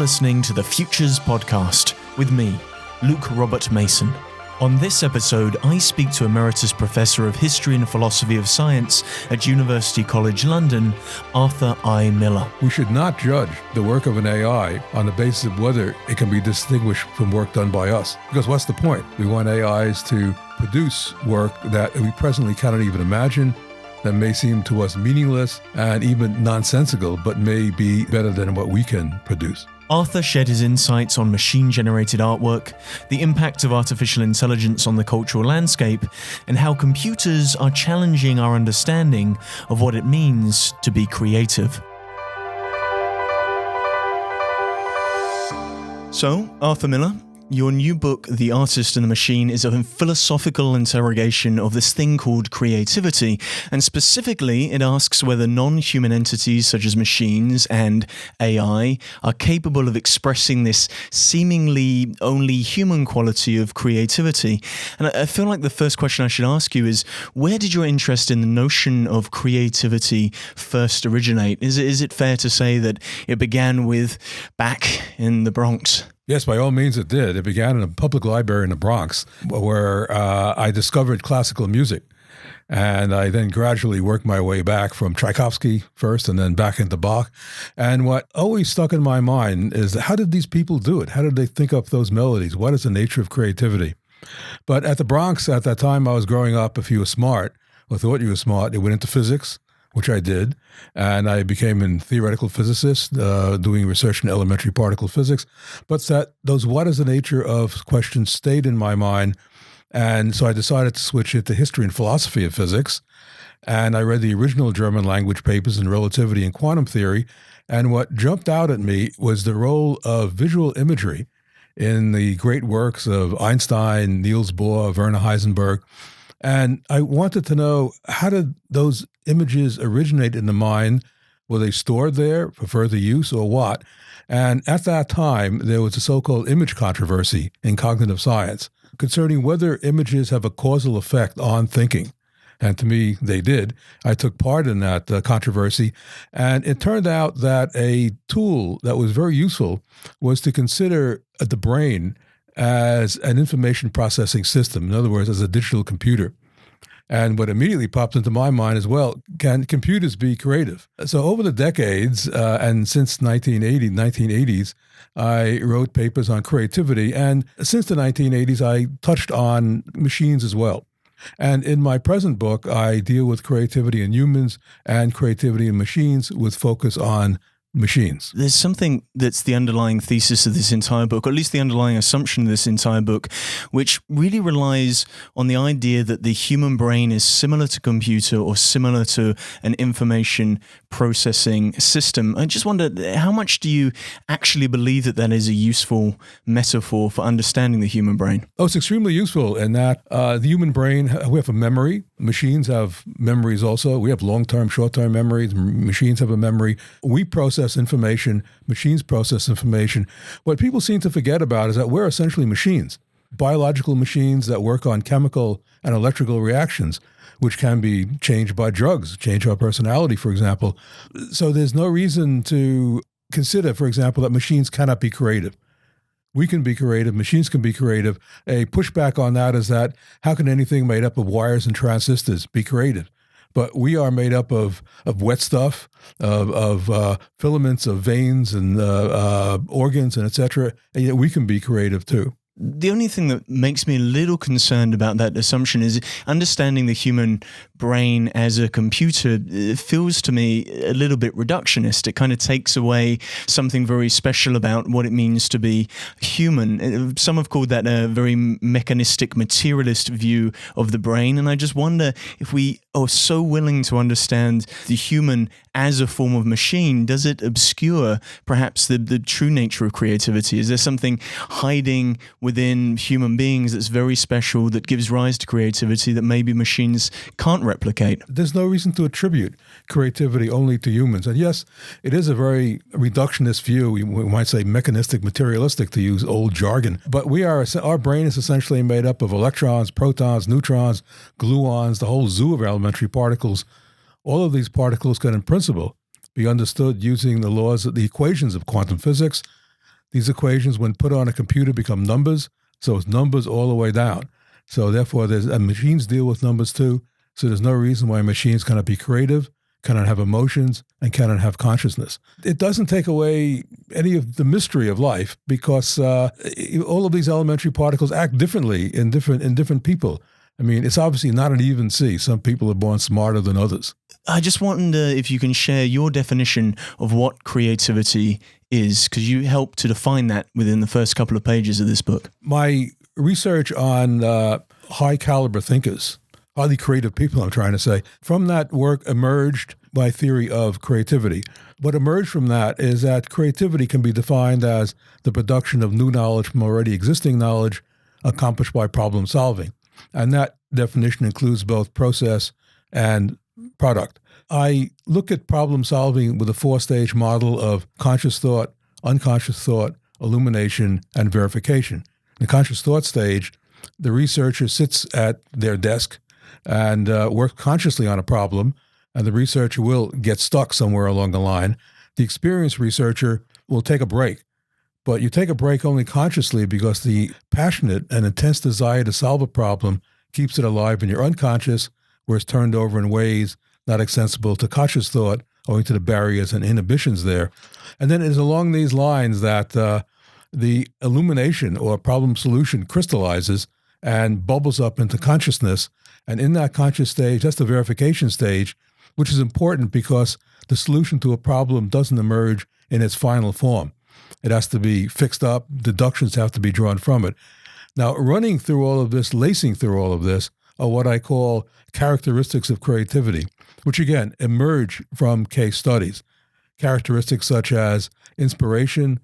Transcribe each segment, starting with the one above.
listening to the Futures Podcast with me, Luke Robert Mason. On this episode, I speak to Emeritus Professor of History and Philosophy of Science at University College London, Arthur I. Miller. We should not judge the work of an AI on the basis of whether it can be distinguished from work done by us. Because what's the point? We want AIs to produce work that we presently cannot even imagine, that may seem to us meaningless and even nonsensical, but may be better than what we can produce. Arthur shared his insights on machine-generated artwork, the impact of artificial intelligence on the cultural landscape, and how computers are challenging our understanding of what it means to be creative. So, Arthur Miller, your new book, The Artist and the Machine, is a philosophical interrogation of this thing called creativity, and specifically it asks whether non-human entities such as machines and AI are capable of expressing this seemingly only human quality of creativity. And I feel like the first question I should ask you is, where did your interest in the notion of creativity first originate? Is it fair to say that it began with back in the Bronx? Yes, by all means it did. It began in a public library in the Bronx where I discovered classical music. And I then gradually worked my way back from Tchaikovsky first and then back into Bach. And what always stuck in my mind is, how did these people do it? How did they think up those melodies? What is the nature of creativity? But at the Bronx, at that time I was growing up, if you were smart or thought you were smart, it went into physics, which I did, and I became a theoretical physicist doing research in elementary particle physics. But those what is the nature of questions stayed in my mind, and so I decided to switch it to history and philosophy of physics, and I read the original German language papers in relativity and quantum theory, and what jumped out at me was the role of visual imagery in the great works of Einstein, Niels Bohr, Werner Heisenberg. And I wanted to know, how did those images originate in the mind? Were they stored there for further use or what? And at that time, there was a so-called image controversy in cognitive science concerning whether images have a causal effect on thinking. And to me, they did. I took part in that controversy. And it turned out that a tool that was very useful was to consider the brain as an information processing system, in other words, as a digital computer. And what immediately popped into my mind is, well, can computers be creative? So over the decades, and since 1980s, I wrote papers on creativity. And since the 1980s, I touched on machines as well. And in my present book, I deal with creativity in humans and creativity in machines with focus on machines. There's something that's the underlying thesis of this entire book, or at least the underlying assumption of this entire book, which really relies on the idea that the human brain is similar to a computer or similar to an information processing system. I just wonder, how much do you actually believe that that is a useful metaphor for understanding the human brain? Oh, it's extremely useful in that the human brain, we have a memory. Machines have memories also. We have long-term, short-term memories. Machines have a memory. We process information. Machines process information. What people seem to forget about is that we're essentially machines, biological machines that work on chemical and electrical reactions, which can be changed by drugs, change our personality, for example. So there's no reason to consider, for example, that machines cannot be creative. We can be creative. Machines can be creative. A pushback on that is that, how can anything made up of wires and transistors be creative? But we are made up of wet stuff, of filaments, of veins and organs and et cetera, and yet we can be creative too. The only thing that makes me a little concerned about that assumption is understanding the human brain as a computer. It feels to me a little bit reductionist. It kind of takes away something very special about what it means to be human. Some have called that a very mechanistic, materialist view of the brain. And I just wonder, if we are so willing to understand the human as a form of machine, does it obscure perhaps the true nature of creativity? Is there something hiding within human beings that's very special, that gives rise to creativity that maybe machines can't replicate? There's no reason to attribute creativity only to humans. And yes, it is a very reductionist view. We might say mechanistic, materialistic, to use old jargon. But our brain is essentially made up of electrons, protons, neutrons, gluons, the whole zoo of elementary particles. All of these particles can, in principle, be understood using the laws, the equations of quantum physics. These equations, when put on a computer, become numbers. So it's numbers all the way down. So therefore, machines deal with numbers too. So there's no reason why machines cannot be creative, cannot have emotions, and cannot have consciousness. It doesn't take away any of the mystery of life, because all of these elementary particles act differently in different people. I mean, it's obviously not an even sea. Some people are born smarter than others. I just wonder if you can share your definition of what creativity is, because you help to define that within the first couple of pages of this book. My research on high caliber thinkers, highly creative people, I'm trying to say, from that work emerged my theory of creativity. What emerged from that is that creativity can be defined as the production of new knowledge from already existing knowledge accomplished by problem solving. And that definition includes both process and product. I look at problem solving with a 4-stage model of conscious thought, unconscious thought, illumination, and verification. In the conscious thought stage, the researcher sits at their desk and works consciously on a problem, and the researcher will get stuck somewhere along the line. The experienced researcher will take a break, but you take a break only consciously because the passionate and intense desire to solve a problem keeps it alive in your unconscious, where it's turned over in ways not extensible to conscious thought, owing to the barriers and inhibitions there. And then it is along these lines that the illumination or problem solution crystallizes and bubbles up into consciousness. And in that conscious stage, that's the verification stage, which is important because the solution to a problem doesn't emerge in its final form. It has to be fixed up. Deductions have to be drawn from it. Now, running through all of this, lacing through all of this, are what I call characteristics of creativity, which again emerge from case studies. Characteristics such as inspiration,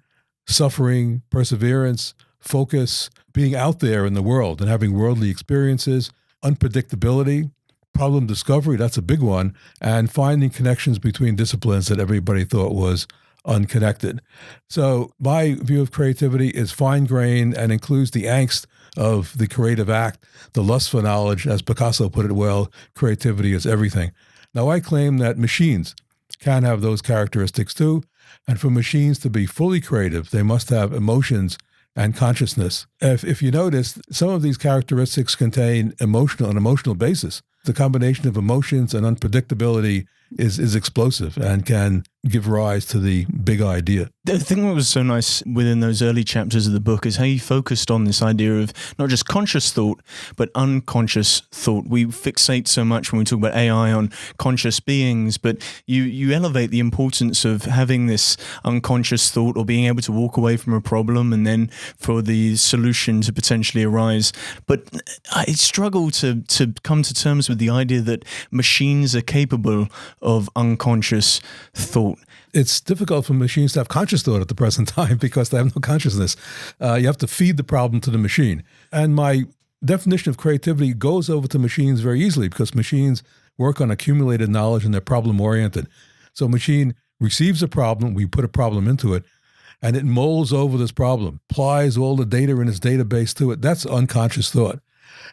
suffering, perseverance, focus, being out there in the world and having worldly experiences, unpredictability, problem discovery, that's a big one, and finding connections between disciplines that everybody thought was unconnected. So my view of creativity is fine-grained and includes the angst of the creative act, the lust for knowledge. As Picasso put it well, creativity is everything. Now, I claim that machines can have those characteristics too, and for machines to be fully creative, they must have emotions and consciousness. If you notice, some of these characteristics contain an emotional basis. The combination of emotions and unpredictability is explosive and can give rise to the big idea. The thing that was so nice within those early chapters of the book is how you focused on this idea of not just conscious thought, but unconscious thought. We fixate so much when we talk about AI on conscious beings, but you elevate the importance of having this unconscious thought or being able to walk away from a problem and then for the solution to potentially arise. But I struggle to come to terms with the idea that machines are capable of unconscious thought. It's difficult for machines to have conscious thought at the present time because they have no consciousness. You have to feed the problem to the machine. And my definition of creativity goes over to machines very easily because machines work on accumulated knowledge and they're problem-oriented. So a machine receives a problem, we put a problem into it, and it molds over this problem, applies all the data in its database to it. That's unconscious thought.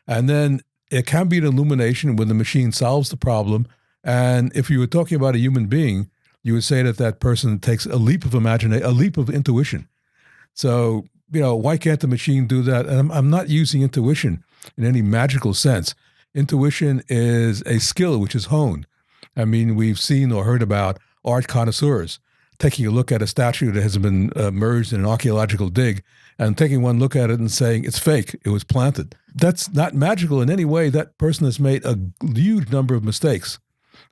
And then it can be an illumination when the machine solves the problem. And if you were talking about a human being, you would say that that person takes a leap of imagination, a leap of intuition. So, why can't the machine do that? And I'm not using intuition in any magical sense. Intuition is a skill which is honed. I mean, we've seen or heard about art connoisseurs taking a look at a statue that has been merged in an archaeological dig and taking one look at it and saying, it's fake, it was planted. That's not magical in any way. That person has made a huge number of mistakes.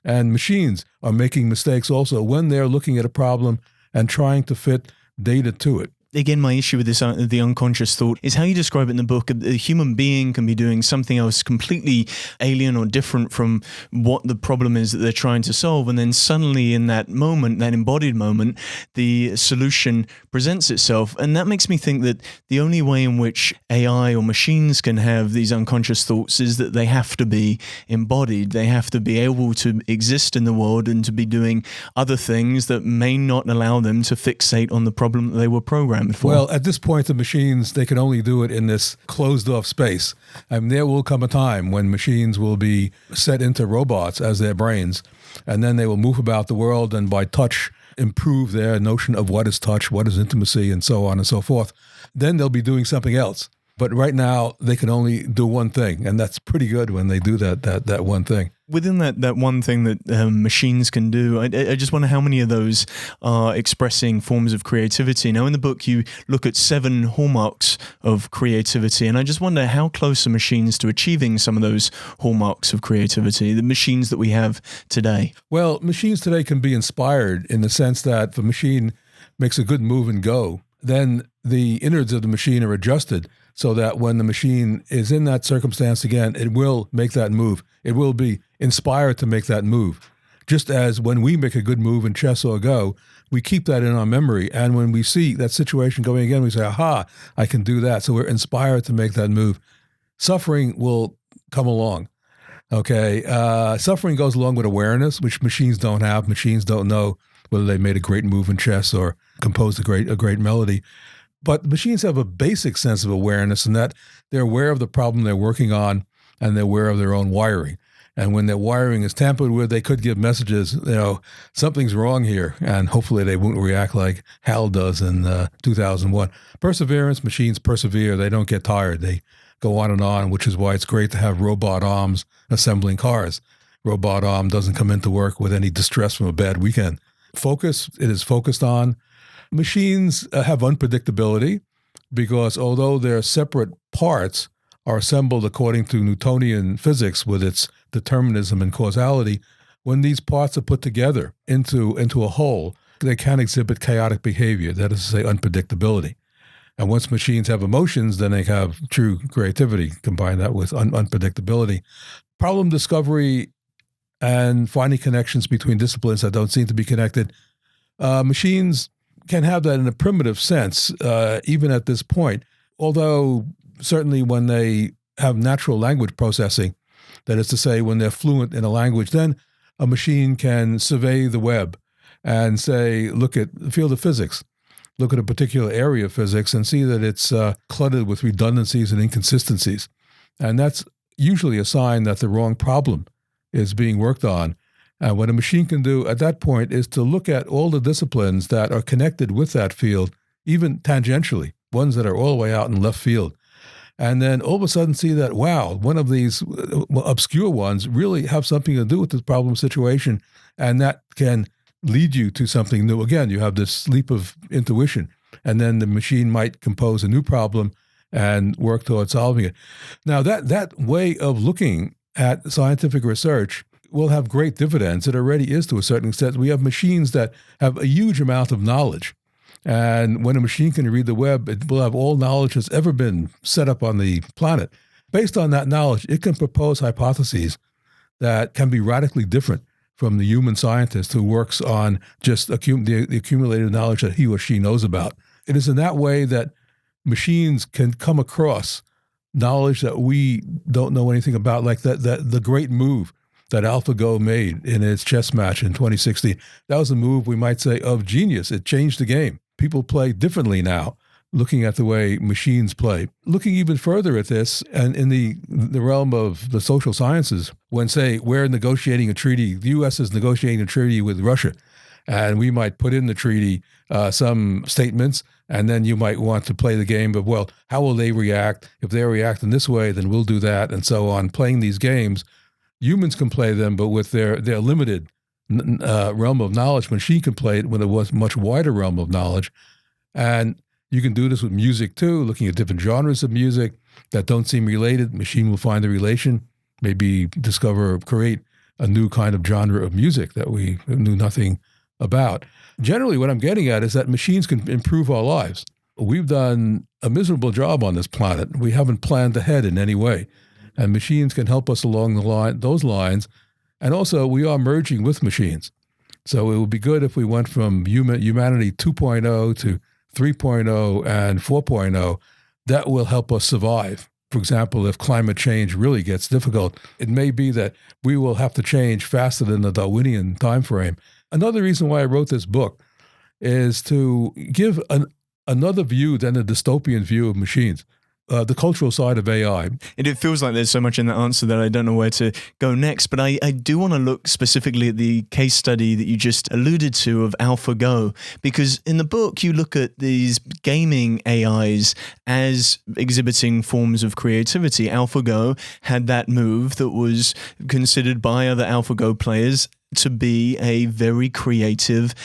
And machines are making mistakes also when they're looking at a problem and trying to fit data to it. Again, my issue with this, the unconscious thought, is how you describe it in the book. A human being can be doing something else completely alien or different from what the problem is that they're trying to solve. And then suddenly in that moment, that embodied moment, the solution presents itself. And that makes me think that the only way in which AI or machines can have these unconscious thoughts is that they have to be embodied. They have to be able to exist in the world and to be doing other things that may not allow them to fixate on the problem that they were programmed for. Well, at this point, the machines, they can only do it in this closed-off space. And there will come a time when machines will be set into robots as their brains, and then they will move about the world and by touch improve their notion of what is touch, what is intimacy, and so on and so forth, then they'll be doing something else. But right now, they can only do one thing, and that's pretty good when they do that one thing. Within that one thing that machines can do, I just wonder how many of those are expressing forms of creativity. Now, in the book, you look at 7 hallmarks of creativity, and I just wonder how close are machines to achieving some of those hallmarks of creativity, the machines that we have today? Well, machines today can be inspired in the sense that if a machine makes a good move and go, then the innards of the machine are adjusted so that when the machine is in that circumstance again, it will make that move. It will be inspired to make that move. Just as when we make a good move in chess or Go, we keep that in our memory. And when we see that situation going again, we say, aha, I can do that. So we're inspired to make that move. Suffering will come along. Okay. Suffering goes along with awareness, which machines don't have. Machines don't know whether they made a great move in chess or composed a great melody. But machines have a basic sense of awareness in that they're aware of the problem they're working on and they're aware of their own wiring. And when their wiring is tampered with, they could give messages, something's wrong here. And hopefully they won't react like HAL does in 2001. Perseverance, machines persevere. They don't get tired. They go on, which is why it's great to have robot arms assembling cars. Robot arm doesn't come into work with any distress from a bad weekend. Focus, it is focused on. Machines have unpredictability because although their separate parts are assembled according to Newtonian physics with its determinism and causality, when these parts are put together into a whole, they can exhibit chaotic behavior, that is to say, unpredictability. And once machines have emotions, then they have true creativity. Combine that with unpredictability. Problem discovery and finding connections between disciplines that don't seem to be connected. Machines can have that in a primitive sense, even at this point, although certainly when they have natural language processing, that is to say, when they're fluent in a language, then a machine can survey the web and say, look at the field of physics, look at a particular area of physics and see that it's cluttered with redundancies and inconsistencies. And that's usually a sign that the wrong problem is being worked on. And what a machine can do at that point is to look at all the disciplines that are connected with that field, even tangentially, ones that are all the way out in left field. And then all of a sudden see that, wow, one of these obscure ones really have something to do with this problem situation. And that can lead you to something new. Again, you have this leap of intuition. And then the machine might compose a new problem and work towards solving it. Now, that way of looking at scientific research will have great dividends. It already is to a certain extent. We have machines that have a huge amount of knowledge. And when a machine can read the web, it will have all knowledge that's ever been set up on the planet. Based on that knowledge, it can propose hypotheses that can be radically different from the human scientist who works on just the accumulated knowledge that he or she knows about. It is in that way that machines can come across knowledge that we don't know anything about, like the great move that AlphaGo made in its chess match in 2016. That was a move, we might say, of genius. It changed the game. People play differently now, looking at the way machines play. Looking even further at this, and in the realm of the social sciences, when, say, we're negotiating a treaty, the U.S. is negotiating a treaty with Russia, and we might put in the treaty some statements, and then you might want to play the game of, well, how will they react? If they react in this way, then we'll do that, and so on. Playing these games, humans can play them, but with their limited realm of knowledge. Machine can play it with a much wider realm of knowledge. And you can do this with music too, looking at different genres of music that don't seem related. Machine will find the relation, maybe discover or create a new kind of genre of music that we knew nothing about. Generally, what I'm getting at is that machines can improve our lives. We've done a miserable job on this planet. We haven't planned ahead in any way. And machines can help us along those lines. And also, we are merging with machines. So it would be good if we went from humanity 2.0 to 3.0 and 4.0. That will help us survive. For example, if climate change really gets difficult, it may be that we will have to change faster than the Darwinian time frame. Another reason why I wrote this book is to give another view than the dystopian view of machines. the cultural side of AI. It feels like there's so much in that answer that I don't know where to go next, but I do want to look specifically at the case study that you just alluded to of AlphaGo, because in the book you look at these gaming AIs as exhibiting forms of creativity. AlphaGo had that move that was considered by other AlphaGo players to be a very creative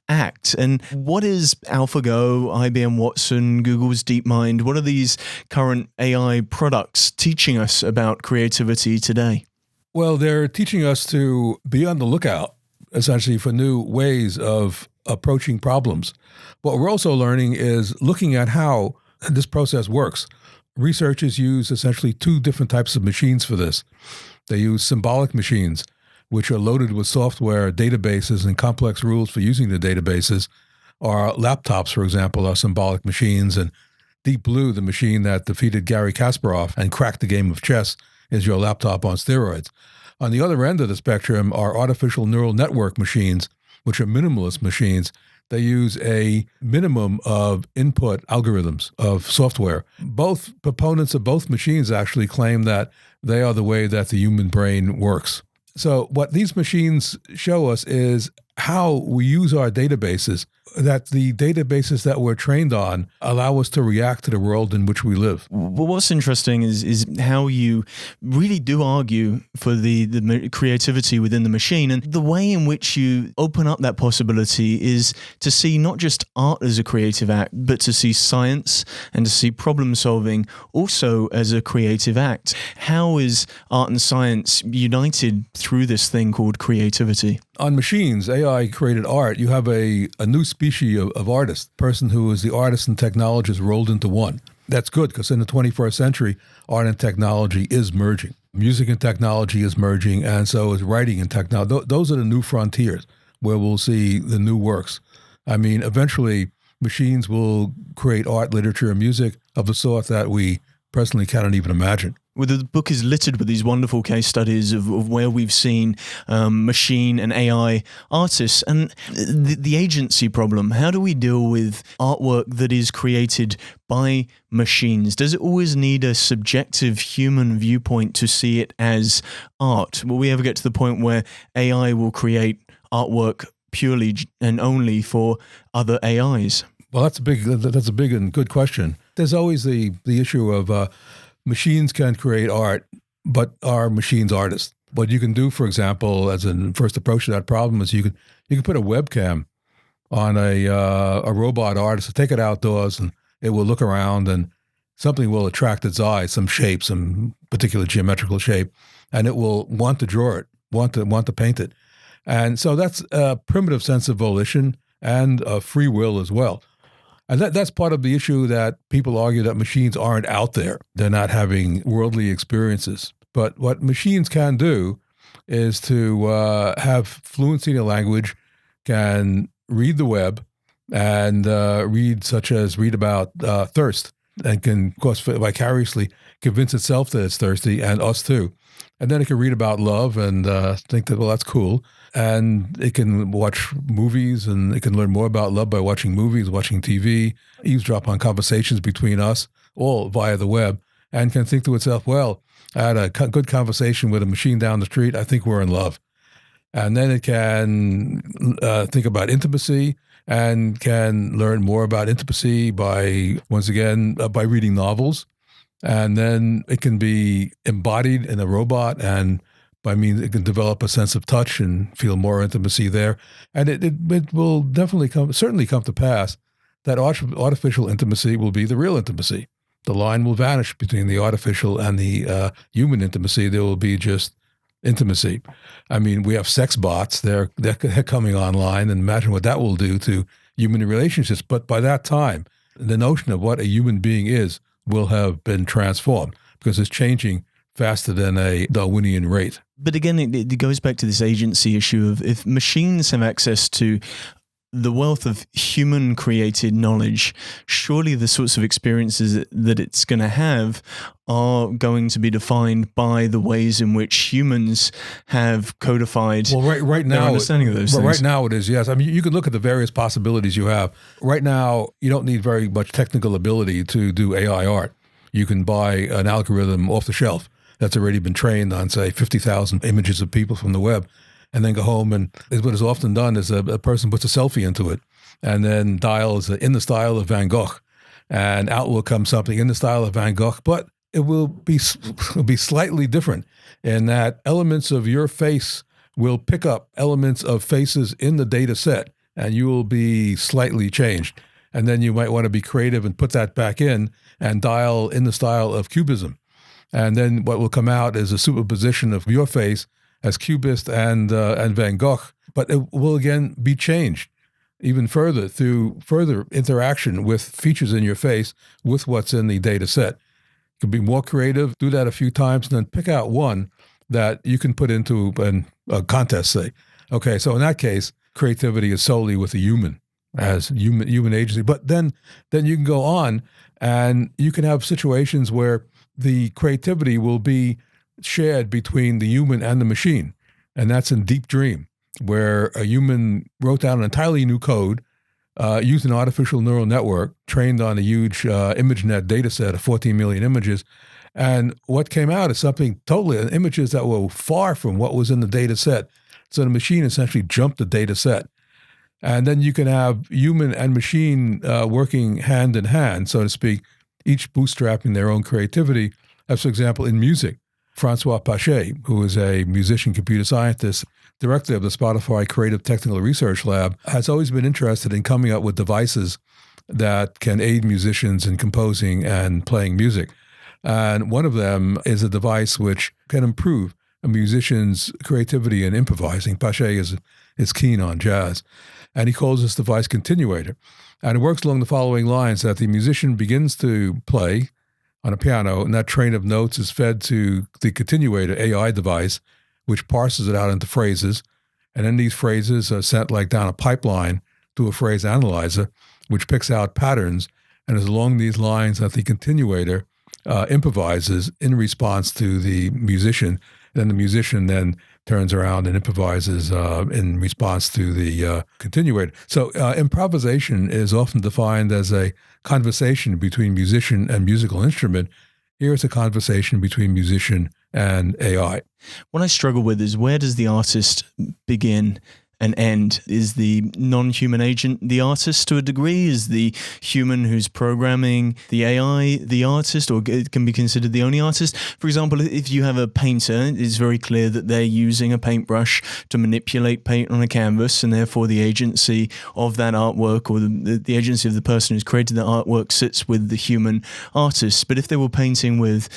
act. And what is AlphaGo, IBM Watson, Google's DeepMind? What are these current AI products teaching us about creativity today? Well, they're teaching us to be on the lookout, essentially, for new ways of approaching problems. What we're also learning is looking at how this process works. Researchers use essentially two different types of machines for this. They use symbolic machines, which are loaded with software, databases, and complex rules for using the databases. Our laptops, for example, are symbolic machines, and Deep Blue, the machine that defeated Garry Kasparov and cracked the game of chess, is your laptop on steroids. On the other end of the spectrum are artificial neural network machines, which are minimalist machines. They use a minimum of input algorithms of software. Both proponents of both machines actually claim that they are the way that the human brain works. So what these machines show us is how we use our databases, that the databases that we're trained on allow us to react to the world in which we live. Well, what's interesting is how you really do argue for the creativity within the machine, and the way in which you open up that possibility is to see not just art as a creative act, but to see science and to see problem solving also as a creative act. How is art and science united through this thing called creativity? On machines, AI created art. You have a new species of artist, person who is the artist and technologist rolled into one. That's good, because in the 21st century, art and technology is merging. Music and technology is merging, and so is writing and technology. Those are the new frontiers where we'll see the new works. I mean, eventually, machines will create art, literature, and music of the sort that we presently cannot even imagine. Well, the book is littered with these wonderful case studies of where we've seen machine and AI artists. And the agency problem, how do we deal with artwork that is created by machines? Does it always need a subjective human viewpoint to see it as art? Will we ever get to the point where AI will create artwork purely and only for other AIs? Well, that's a big and good question. There's always the issue of machines can create art, but are machines artists? What you can do, for example, as a first approach to that problem, is you can put a webcam on a robot artist, take it outdoors, and it will look around, and something will attract its eye, some shape, some particular geometrical shape, and it will want to draw it, want to paint it. And so that's a primitive sense of volition and free will as well. And that's part of the issue, that people argue that machines aren't out there. They're not having worldly experiences. But what machines can do is to have fluency in a language, can read the web, and read about thirst, and can, of course, vicariously convince itself that it's thirsty, and us too. And then it can read about love and think that, well, that's cool. And it can watch movies, and it can learn more about love by watching movies, watching TV, eavesdrop on conversations between us, all via the web, and can think to itself, well, I had a good conversation with a machine down the street. I think we're in love. And then it can think about intimacy, and can learn more about intimacy by, once again, by reading novels. And then it can be embodied in a robot, and by means it can develop a sense of touch and feel more intimacy there. And it will definitely certainly come to pass that artificial intimacy will be the real intimacy. The line will vanish between the artificial and the human intimacy. There will be just intimacy. I mean, we have sex bots. They're coming online, and imagine what that will do to human relationships. But by that time, the notion of what a human being is will have been transformed, because it's changing faster than a Darwinian rate. But again, it goes back to this agency issue of, if machines have access to the wealth of human-created knowledge, surely the sorts of experiences that it's going to have are going to be defined by the ways in which humans have codified right now, their understanding of those things. Right now it is, yes. I mean, you can look at the various possibilities you have. Right now, you don't need very much technical ability to do AI art. you can buy an algorithm off the shelf that's already been trained on, say, 50,000 images of people from the web, and then go home. And what is often done is a person puts a selfie into it and then dials in the style of Van Gogh, and out will come something in the style of Van Gogh, but it will be slightly different in that elements of your face will pick up elements of faces in the data set, and you will be slightly changed. And then you might want to be creative and put that back in and dial in the style of Cubism. And then what will come out is a superposition of your face as Cubist and Van Gogh, but it will again be changed even further through further interaction with features in your face with what's in the data set. You can be more creative, do that a few times, and then pick out one that you can put into a contest, say. Okay, so in that case, creativity is solely with the human as human agency. But then you can go on and you can have situations where the creativity will be shared between the human and the machine. And that's in Deep Dream, where a human wrote down an entirely new code, used an artificial neural network trained on a huge ImageNet data set of 14 million images. And what came out is something totally, images that were far from what was in the data set. So the machine essentially jumped the data set. And then you can have human and machine working hand in hand, so to speak, each bootstrapping their own creativity. As, for example, in music, Francois Pache, who is a musician, computer scientist, director of the Spotify Creative Technical Research Lab, has always been interested in coming up with devices that can aid musicians in composing and playing music. And one of them is a device which can improve a musician's creativity in improvising. Pache is keen on jazz. And he calls this device Continuator. And it works along the following lines: that the musician begins to play on a piano, and that train of notes is fed to the Continuator AI device, which parses it out into phrases. And then these phrases are sent like down a pipeline to a phrase analyzer, which picks out patterns. And it's along these lines that the Continuator improvises in response to the musician. Then the musician then turns around and improvises in response to the Continuator. So improvisation is often defined as a conversation between musician and musical instrument. Here is a conversation between musician and AI. What I struggle with is, where does the artist begin and end? Is the non-human agent the artist to a degree? Is the human who's programming the AI the artist, or it can be considered the only artist? For example, if you have a painter, it's very clear that they're using a paintbrush to manipulate paint on a canvas, and therefore the agency of that artwork, or the agency of the person who's created the artwork, sits with the human artist. But if they were painting with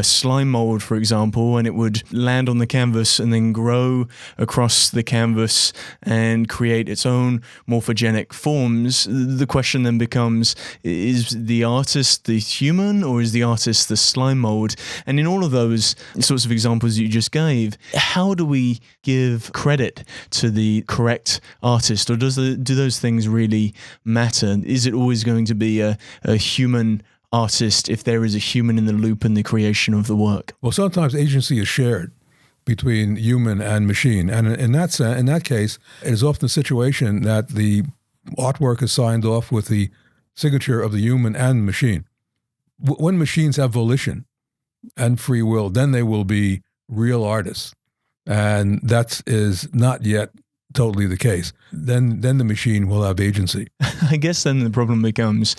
slime mold, for example, and it would land on the canvas and then grow across the canvas and create its own morphogenic forms, the question then becomes, is the artist the human, or is the artist the slime mold? And in all of those sorts of examples you just gave, how do we give credit to the correct artist, or do those things really matter? Is it always going to be a human artist if there is a human in the loop in the creation of the work? Well, sometimes agency is shared between human and machine. And in that case, it is often a situation that the artwork is signed off with the signature of the human and machine. When machines have volition and free will, then they will be real artists. And that is not yet totally the case. Then the machine will have agency. I guess then the problem becomes,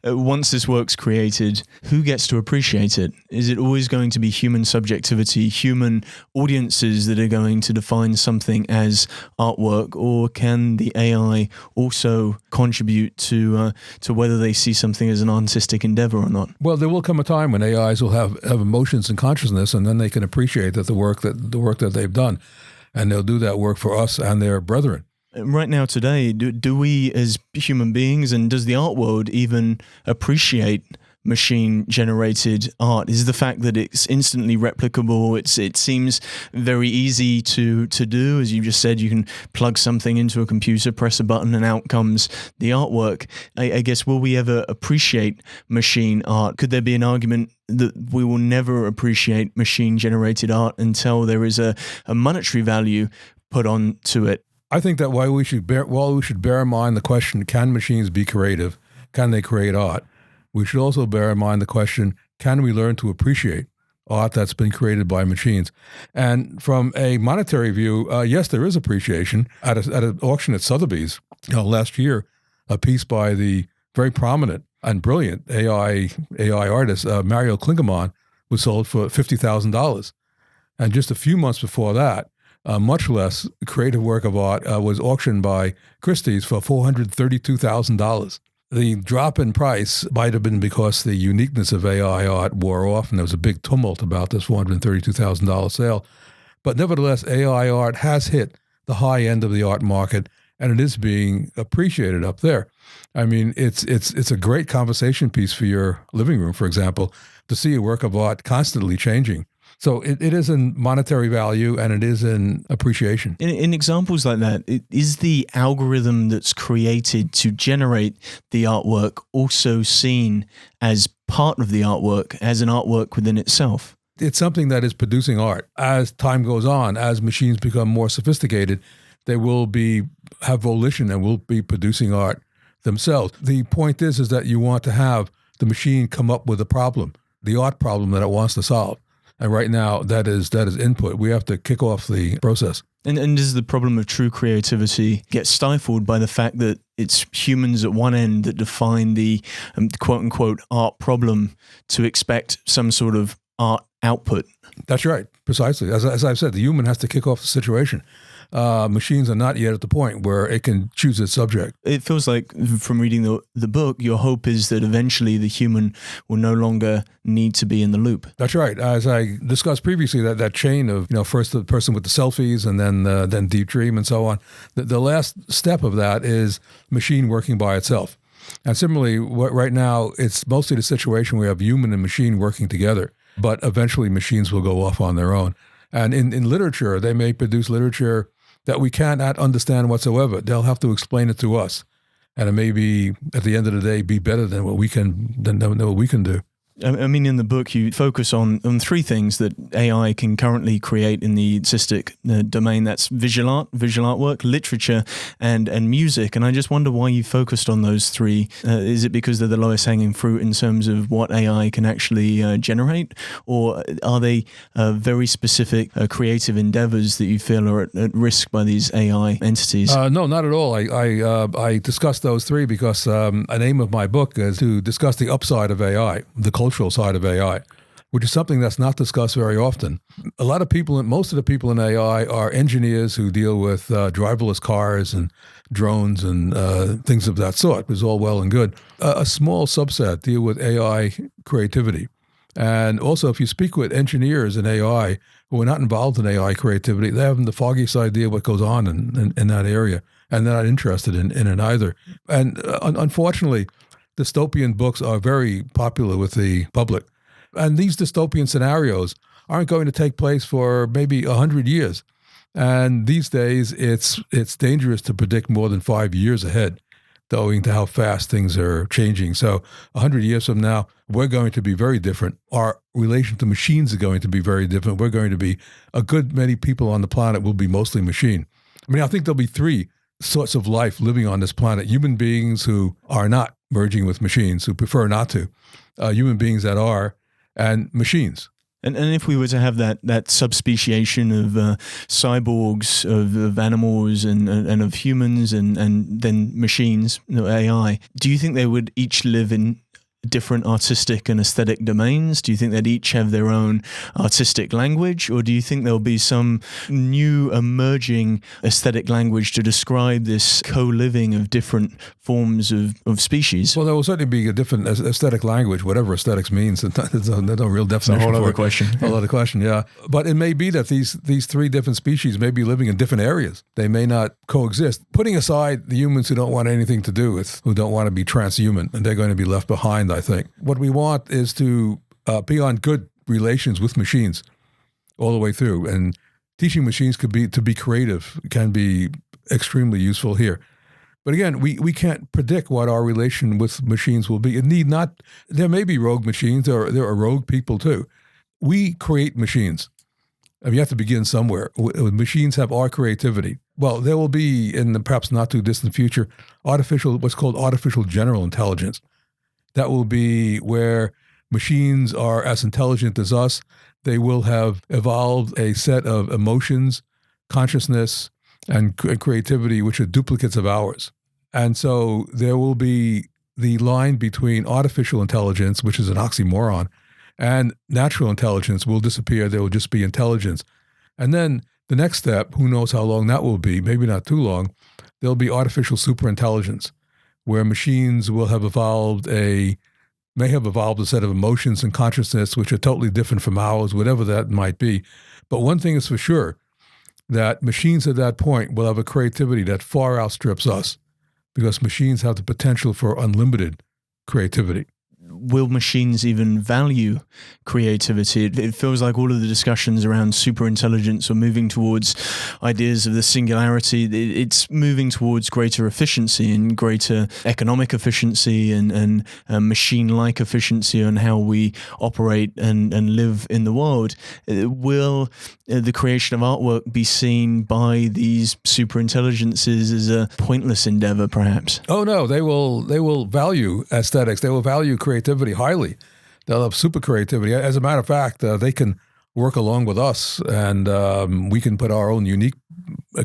once this work's created, who gets to appreciate it? Is it always going to be human subjectivity, human audiences that are going to define something as artwork, or can the AI also contribute to whether they see something as an artistic endeavor or not? Well, there will come a time when AIs will have emotions and consciousness, and then they can appreciate that the work that they've done. And they'll do that work for us and their brethren. Right now, today, do we as human beings, and does the art world even appreciate machine-generated art? Is the fact that it's instantly replicable, it seems very easy to do. As you just said, you can plug something into a computer, press a button, and out comes the artwork. I guess, will we ever appreciate machine art? Could there be an argument that we will never appreciate machine-generated art until there is a monetary value put on to it? I think that while we should bear in mind the question, can machines be creative? Can they create art? We should also bear in mind the question, can we learn to appreciate art that's been created by machines? And from a monetary view, yes, there is appreciation. At an auction at Sotheby's last year, a piece by the very prominent and brilliant AI artist, Mario Klingemann, was sold for $50,000. And just a few months before that, much less creative work of art was auctioned by Christie's for $432,000. The drop in price might have been because the uniqueness of AI art wore off, and there was a big tumult about this $432,000 sale. But nevertheless, AI art has hit the high end of the art market, and it is being appreciated up there. I mean, it's a great conversation piece for your living room, for example, to see a work of art constantly changing. So it is in monetary value, and it is in appreciation. In examples like that, is the algorithm that's created to generate the artwork also seen as part of the artwork, as an artwork within itself? It's something that is producing art. As time goes on, as machines become more sophisticated, they will have volition and will be producing art themselves. The point is that you want to have the machine come up with a problem, the art problem that it wants to solve. And right now, that is input. We have to kick off the process. And does the problem of true creativity get stifled by the fact that it's humans at one end that define the quote-unquote art problem to expect some sort of art output? That's right, precisely. As I've said, the human has to kick off the situation. Machines are not yet at the point where it can choose its subject. It feels like from reading the book, your hope is that eventually the human will no longer need to be in the loop. That's right. As I discussed previously, that chain of, first the person with the selfies and then Deep Dream and so on. The last step of that is machine working by itself. And similarly, right now, it's mostly the situation where we have human and machine working together, but eventually machines will go off on their own. And in literature, they may produce literature that we cannot understand whatsoever. They'll have to explain it to us. And it may be, at the end of the day, be better than what we can do. I mean, in the book, you focus on three things that AI can currently create in the artistic domain. That's visual artwork, literature, and music. And I just wonder why you focused on those three. Is it because they're the lowest hanging fruit in terms of what AI can actually generate? Or are they very specific creative endeavors that you feel are at risk by these AI entities? No, not at all. I discussed those three because a name of my book is to discuss the upside of AI, the cultural side of AI, which is something that's not discussed very often. A lot of people, most of the people in AI are engineers who deal with driverless cars and drones and things of that sort. It's all well and good. A small subset deal with AI creativity. And also, if you speak with engineers in AI who are not involved in AI creativity, they haven't the foggiest idea what goes on in that area, and they're not interested in it either. And unfortunately, dystopian books are very popular with the public. And these dystopian scenarios aren't going to take place for maybe 100 years. And these days, it's dangerous to predict more than 5 years ahead, owing to how fast things are changing. So 100 years from now, we're going to be very different. Our relation to machines are going to be very different. We're going to be, a good many people on the planet will be mostly machine. I mean, I think there'll be three sorts of life living on this planet. Human beings who are not merging with machines, who prefer not to, human beings that are, and machines. And if we were to have that subspeciation of cyborgs, of animals and of humans and then machines, AI, do you think they would each live in different artistic and aesthetic domains? Do you think they'd each have their own artistic language? Or do you think there'll be some new emerging aesthetic language to describe this co-living of different forms of species? Well, there will certainly be a different aesthetic language, whatever aesthetics means. There's no real definition. It's a whole other question. A whole other question, yeah. But it may be that these three different species may be living in different areas. They may not coexist. Putting aside the humans who don't want anything to do with, who don't want to be transhuman, and they're going to be left behind, I think. What we want is to be on good relations with machines all the way through. And teaching machines to be creative can be extremely useful here. But again, we can't predict what our relation with machines will be. It need not. There may be rogue machines. There are rogue people too. We create machines. I mean, you have to begin somewhere. Machines have our creativity. Well, there will be, in the perhaps not too distant future, what's called artificial general intelligence. That will be where machines are as intelligent as us. They will have evolved a set of emotions, consciousness, and creativity, which are duplicates of ours. And so there will be the line between artificial intelligence, which is an oxymoron, and natural intelligence will disappear. There will just be intelligence. And then the next step, who knows how long that will be, maybe not too long, there'll be artificial superintelligence, where machines will have may have evolved a set of emotions and consciousness which are totally different from ours, whatever that might be. But one thing is for sure, that machines at that point will have a creativity that far outstrips us, because machines have the potential for unlimited creativity. Will machines even value creativity? It feels like all of the discussions around superintelligence are moving towards ideas of the singularity. It's moving towards greater efficiency and greater economic efficiency and machine-like efficiency on how we operate and live in the world. Will the creation of artwork be seen by these superintelligences as a pointless endeavor, perhaps? Oh no, they will value aesthetics. They will value creativity highly. They'll have super creativity. As a matter of fact, they can work along with us, and we can put our own unique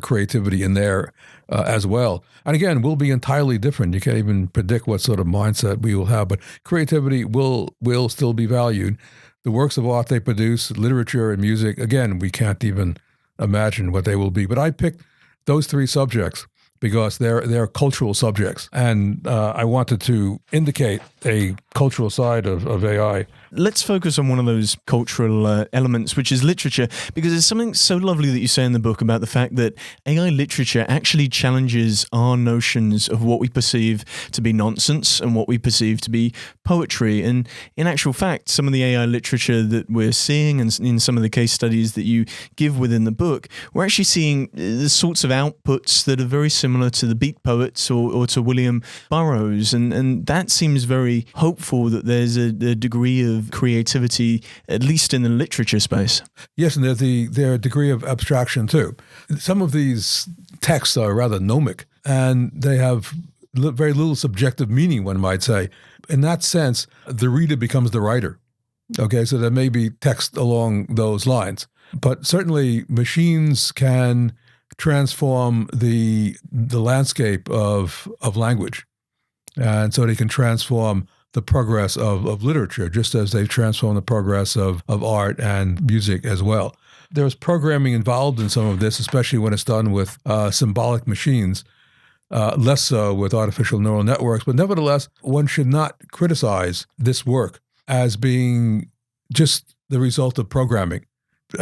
creativity in there as well. And again, we'll be entirely different. You can't even predict what sort of mindset we will have, but creativity will still be valued. The works of art they produce, literature and music, again, we can't even imagine what they will be. But I picked those three subjects because they're cultural subjects. And I wanted to indicate a cultural side of AI. Let's focus on one of those cultural elements, which is literature, because there's something so lovely that you say in the book about the fact that AI literature actually challenges our notions of what we perceive to be nonsense and what we perceive to be poetry. And in actual fact, some of the AI literature that we're seeing and in some of the case studies that you give within the book, we're actually seeing the sorts of outputs that are very similar to the Beat Poets or to William Burroughs. And that seems very hopeful that there's a degree of creativity, at least in the literature space. Yes, and there's their degree of abstraction too. Some of these texts are rather gnomic, and they have very little subjective meaning, one might say. In that sense, the reader becomes the writer. Okay, so there may be text along those lines. But certainly machines can transform the landscape of language. And so they can transform the progress of literature, just as they transform the progress of art and music as well. There's programming involved in some of this, especially when it's done with symbolic machines, less so with artificial neural networks. But nevertheless, one should not criticize this work as being just the result of programming.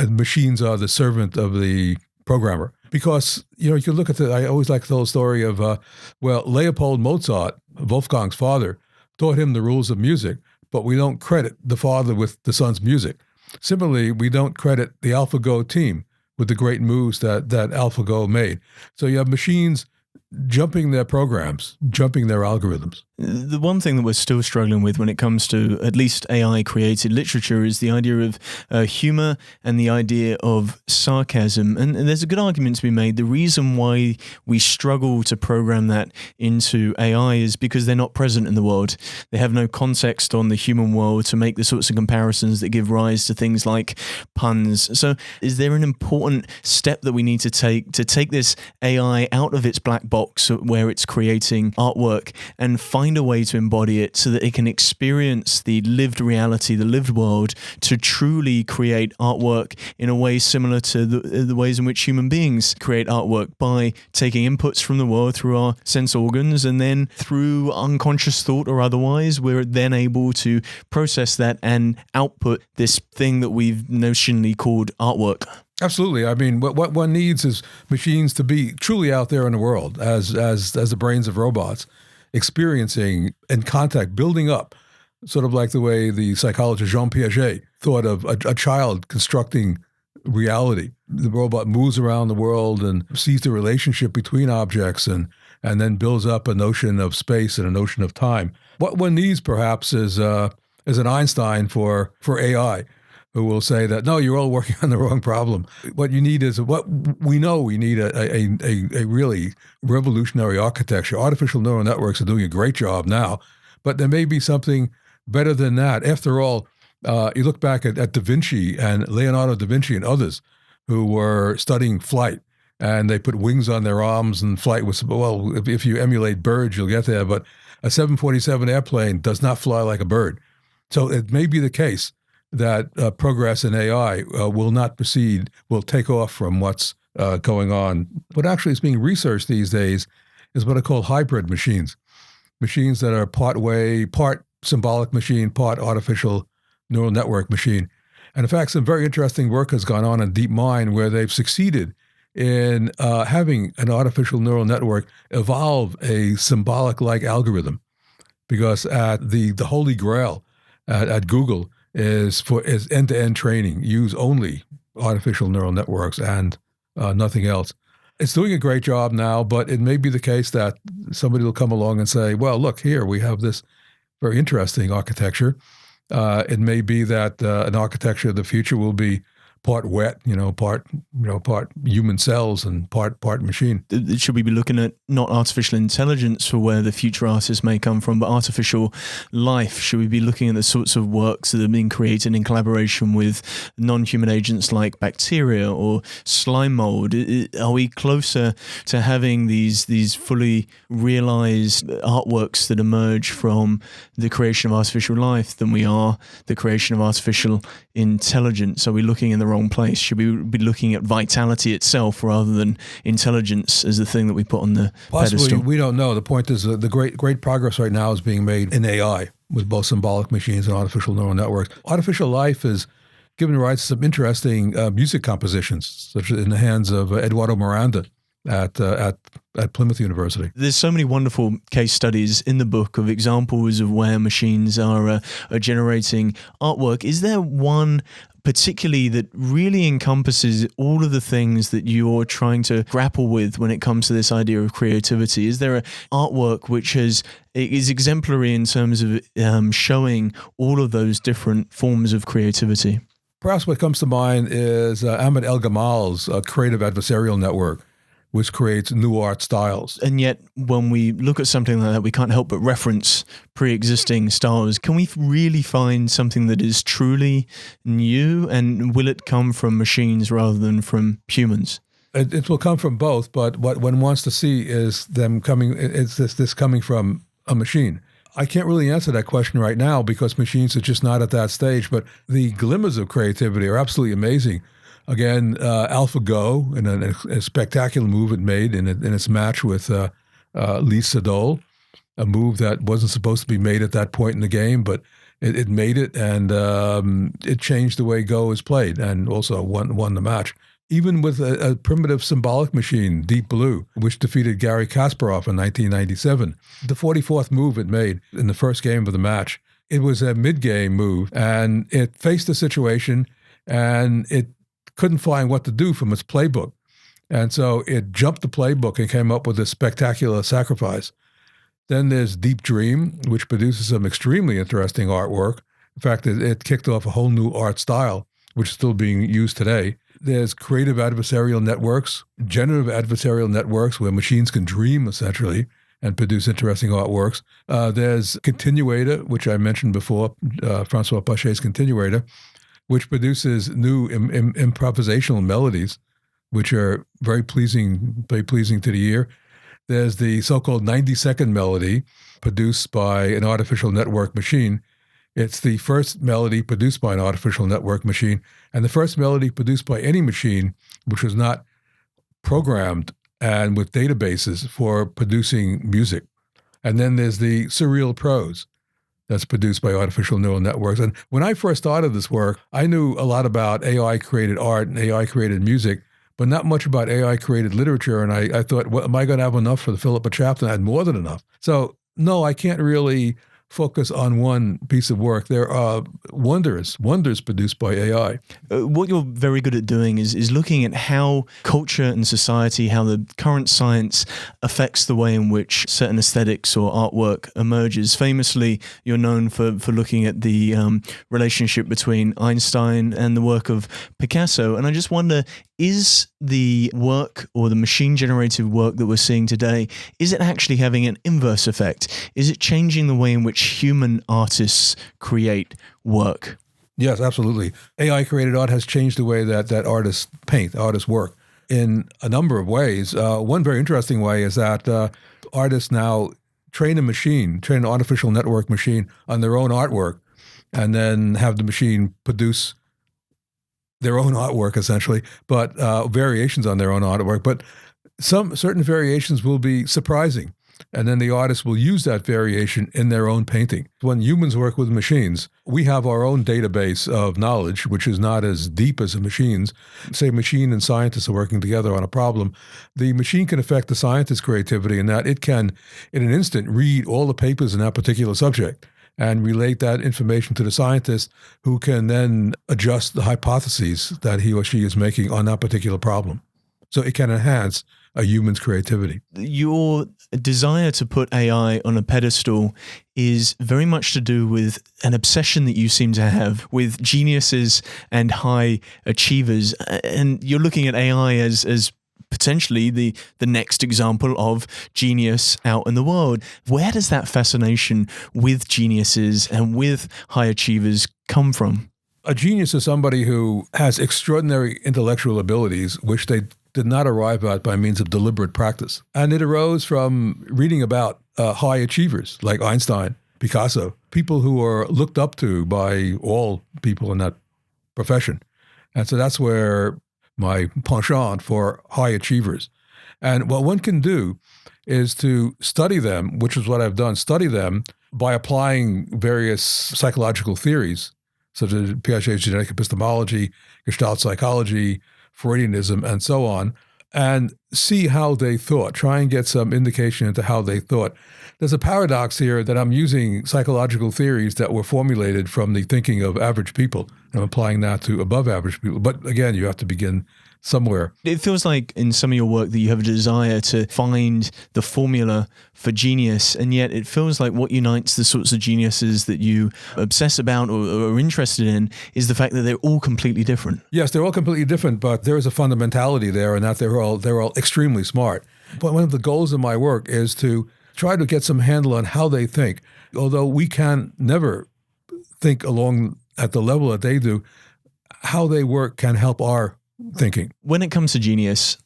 Machines are the servant of the programmer. Because, you can look at I always like to tell the story of, Leopold Mozart, Wolfgang's father, taught him the rules of music, but we don't credit the father with the son's music. Similarly, we don't credit the AlphaGo team with the great moves that AlphaGo made. So you have machines jumping their programs, jumping their algorithms. The one thing that we're still struggling with when it comes to at least AI-created literature is the idea of humor and the idea of sarcasm. And there's a good argument to be made. The reason why we struggle to program that into AI is because they're not present in the world. They have no context on the human world to make the sorts of comparisons that give rise to things like puns. So is there an important step that we need to take this AI out of its black box where it's creating artwork and find a way to embody it so that it can experience the lived reality, the lived world, to truly create artwork in a way similar to the ways in which human beings create artwork, by taking inputs from the world through our sense organs, and then through unconscious thought or otherwise, we're then able to process that and output this thing that we've notionally called artwork. Absolutely. I mean, what one needs is machines to be truly out there in the world as the brains of robots, experiencing in contact, building up, sort of like the way the psychologist Jean Piaget thought of a child constructing reality. The robot moves around the world and sees the relationship between objects and then builds up a notion of space and a notion of time. What one needs, perhaps, is an Einstein for AI, who will say that, no, you're all working on the wrong problem. What you need is what we know we need a really revolutionary architecture. Artificial neural networks are doing a great job now, but there may be something better than that. After all, you look back at Da Vinci and Leonardo da Vinci and others who were studying flight, and they put wings on their arms, and flight was, well, if you emulate birds, you'll get there, but a 747 airplane does not fly like a bird. So it may be the case that progress in AI will take off from what's going on. What actually is being researched these days is what are called hybrid machines that are part symbolic machine, part artificial neural network machine. And in fact, some very interesting work has gone on in DeepMind where they've succeeded in having an artificial neural network evolve a symbolic-like algorithm. Because at the holy grail at Google is end-to-end training, use only artificial neural networks and nothing else. It's doing a great job now, but it may be the case that somebody will come along and say, well, look, here we have this very interesting architecture. It may be that an architecture of the future will be part wet, part human cells and part machine. Should we be looking at not artificial intelligence for where the future artists may come from, but artificial life? Should we be looking at the sorts of works that are being created in collaboration with non-human agents like bacteria or slime mold? Are we closer to having these fully realized artworks that emerge from the creation of artificial life than we are the creation of artificial intelligence? Are we looking in the wrong place? Should we be looking at vitality itself rather than intelligence as the thing that we put on the Possibly, pedestal? we don't know. The point is the great progress right now is being made in AI with both symbolic machines and artificial neural networks. Artificial life is given rise to some interesting music compositions, such as in the hands of Eduardo Miranda at Plymouth University. There's so many wonderful case studies in the book of examples of where machines are generating artwork. Is there one particularly that really encompasses all of the things that you're trying to grapple with when it comes to this idea of creativity? Is there an artwork which is exemplary in terms of showing all of those different forms of creativity? Perhaps what comes to mind is Ahmed El-Gamal's creative adversarial network, which creates new art styles. And yet, when we look at something like that, we can't help but reference pre-existing styles. Can we really find something that is truly new? And will it come from machines rather than from humans? It will come from both, but what one wants to see is this coming from a machine. I can't really answer that question right now because machines are just not at that stage, but the glimmers of creativity are absolutely amazing. Again, AlphaGo, in a spectacular move it made in its match with Lee Sedol, a move that wasn't supposed to be made at that point in the game, but it made it, and it changed the way Go is played, and also won the match. Even with a primitive symbolic machine, Deep Blue, which defeated Garry Kasparov in 1997, the 44th move it made in the first game of the match, it was a mid-game move, and it faced the situation, and it couldn't find what to do from its playbook. And so it jumped the playbook and came up with a spectacular sacrifice. Then there's Deep Dream, which produces some extremely interesting artwork. In fact, it kicked off a whole new art style, which is still being used today. There's creative adversarial networks, generative adversarial networks, where machines can dream, essentially, and produce interesting artworks. There's Continuator, which I mentioned before, Francois Pachet's Continuator, which produces new improvisational melodies, which are very pleasing to the ear. There's the so-called 90-second melody produced by an artificial network machine. It's the first melody produced by an artificial network machine, and the first melody produced by any machine which was not programmed and with databases for producing music. And then there's the surreal prose that's produced by artificial neural networks. And when I first started this work, I knew a lot about AI-created art and AI-created music, but not much about AI-created literature. And I thought, well, am I going to have enough for the Philippa chapter? I had more than enough. So no, I can't really focus on one piece of work. There are wonders produced by AI. What you're very good at doing is looking at how culture and society, how the current science affects the way in which certain aesthetics or artwork emerges. Famously, you're known for looking at the relationship between Einstein and the work of Picasso. And I just wonder, Is the work or the machine-generated work that we're seeing today, is it actually having an inverse effect? Is it changing the way in which human artists create work? Yes, absolutely. AI-created art has changed the way that artists paint, artists work in a number of ways. One very interesting way is that artists now train an artificial network machine on their own artwork and then have the machine produce their own artwork, essentially, but variations on their own artwork. But some certain variations will be surprising, and then the artist will use that variation in their own painting. When humans work with machines, we have our own database of knowledge, which is not as deep as a machine's. Say a machine and scientists are working together on a problem. The machine can affect the scientist's creativity in that it can, in an instant, read all the papers in that particular subject and relate that information to the scientist, who can then adjust the hypotheses that he or she is making on that particular problem. So it can enhance a human's creativity. Your desire to put AI on a pedestal is very much to do with an obsession that you seem to have with geniuses and high achievers. And you're looking at AI as potentially the next example of genius out in the world. Where does that fascination with geniuses and with high achievers come from? A genius is somebody who has extraordinary intellectual abilities, which they did not arrive at by means of deliberate practice. And it arose from reading about high achievers like Einstein, Picasso, people who are looked up to by all people in that profession. And so that's where my penchant for high achievers. And what one can do is to study them, which is what I've done, study them by applying various psychological theories, such as Piaget's genetic epistemology, Gestalt psychology, Freudianism, and so on, and see how they thought, try and get some indication into how they thought. There's a paradox here that I'm using psychological theories that were formulated from the thinking of average people, and I'm applying that to above average people. But again, you have to begin somewhere. It feels like in some of your work that you have a desire to find the formula for genius, and yet it feels like what unites the sorts of geniuses that you obsess about or are interested in is the fact that they're all completely different. Yes, they're all completely different, but there is a fundamentality there, and that they're all extremely smart. But one of the goals of my work is to try to get some handle on how they think. Although we can never think along at the level that they do, how they work can help our thinking. When it comes to genius,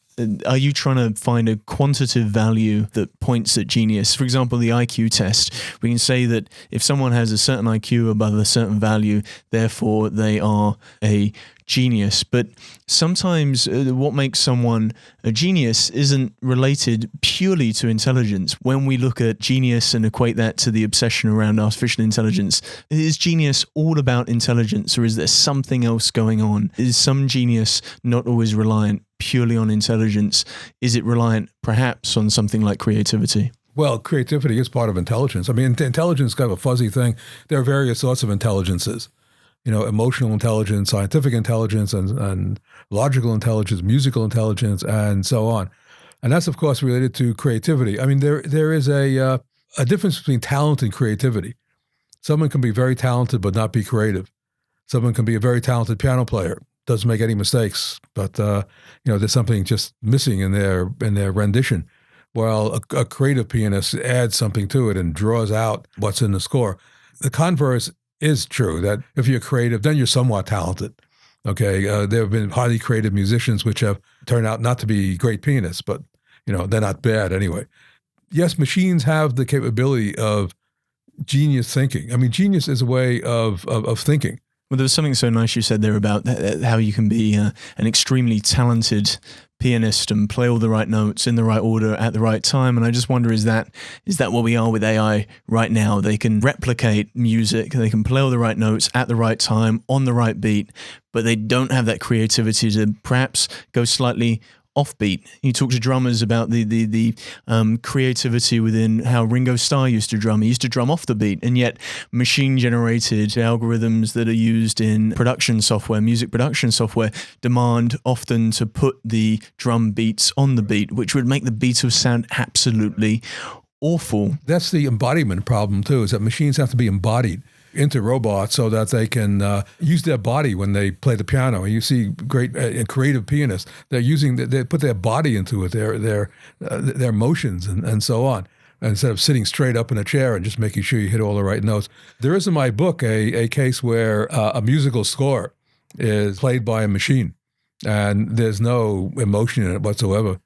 are you trying to find a quantitative value that points at genius? For example, the IQ test. We can say that if someone has a certain IQ above a certain value, therefore they are a genius. But sometimes what makes someone a genius isn't related purely to intelligence. When we look at genius and equate that to the obsession around artificial intelligence, is genius all about intelligence, or is there something else going on? Is some genius not always reliant purely on intelligence? Is it reliant perhaps on something like creativity? Well, creativity is part of intelligence. I mean, intelligence is kind of a fuzzy thing. There are various sorts of intelligences. You know, emotional intelligence, scientific intelligence, and logical intelligence, musical intelligence, and so on. And that's, of course, related to creativity. I mean, there is a difference between talent and creativity. Someone can be very talented but not be creative. Someone can be a very talented piano player, doesn't make any mistakes, but there's something just missing in their rendition. While a creative pianist adds something to it and draws out what's in the score. The converse is true, that if you're creative, then you're somewhat talented. Okay, there have been highly creative musicians which have turned out not to be great pianists, but they're not bad anyway. Yes, machines have the capability of genius thinking. I mean, genius is a way of thinking. Well, there was something so nice you said there about how you can be an extremely talented pianist and play all the right notes in the right order at the right time. And I just wonder, is that what we are with AI right now? They can replicate music, they can play all the right notes at the right time on the right beat, but they don't have that creativity to perhaps go slightly offbeat. You talk to drummers about the creativity within how Ringo Starr used to drum. He used to drum off the beat, and yet machine-generated algorithms that are used in production software, music production software, demand often to put the drum beats on the beat, which would make the Beatles sound absolutely awful. That's the embodiment problem too, is that machines have to be embodied. into robots so that they can use their body when they play the piano. And you see great creative pianists, they put their body into it, their motions and so on, instead of sitting straight up in a chair and just making sure you hit all the right notes. There is in my book a case where a musical score is played by a machine, and there's no emotion in it whatsoever.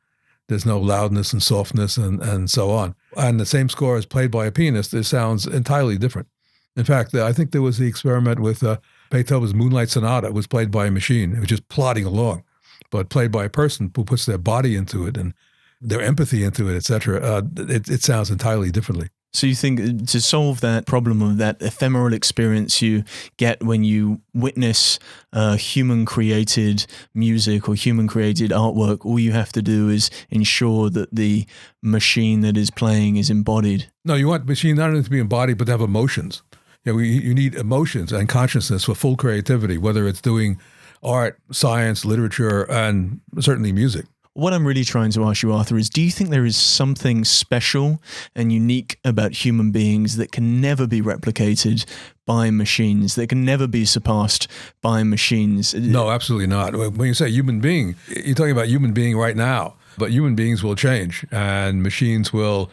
There's no loudness and softness and so on. And the same score is played by a pianist. It sounds entirely different. In fact, I think there was the experiment with Beethoven's Moonlight Sonata. It was played by a machine. It was just plodding along, but played by a person who puts their body into it and their empathy into it, etc. It sounds entirely differently. So you think to solve that problem of that ephemeral experience you get when you witness human-created music or human-created artwork, all you have to do is ensure that the machine that is playing is embodied? No, you want the machine not only to be embodied, but to have emotions. You need emotions and consciousness for full creativity, whether it's doing art, science, literature, and certainly music. What I'm really trying to ask you, Arthur, is do you think there is something special and unique about human beings that can never be replicated by machines, that can never be surpassed by machines? No, absolutely not. When you say human being, you're talking about human being right now, but human beings will change and machines will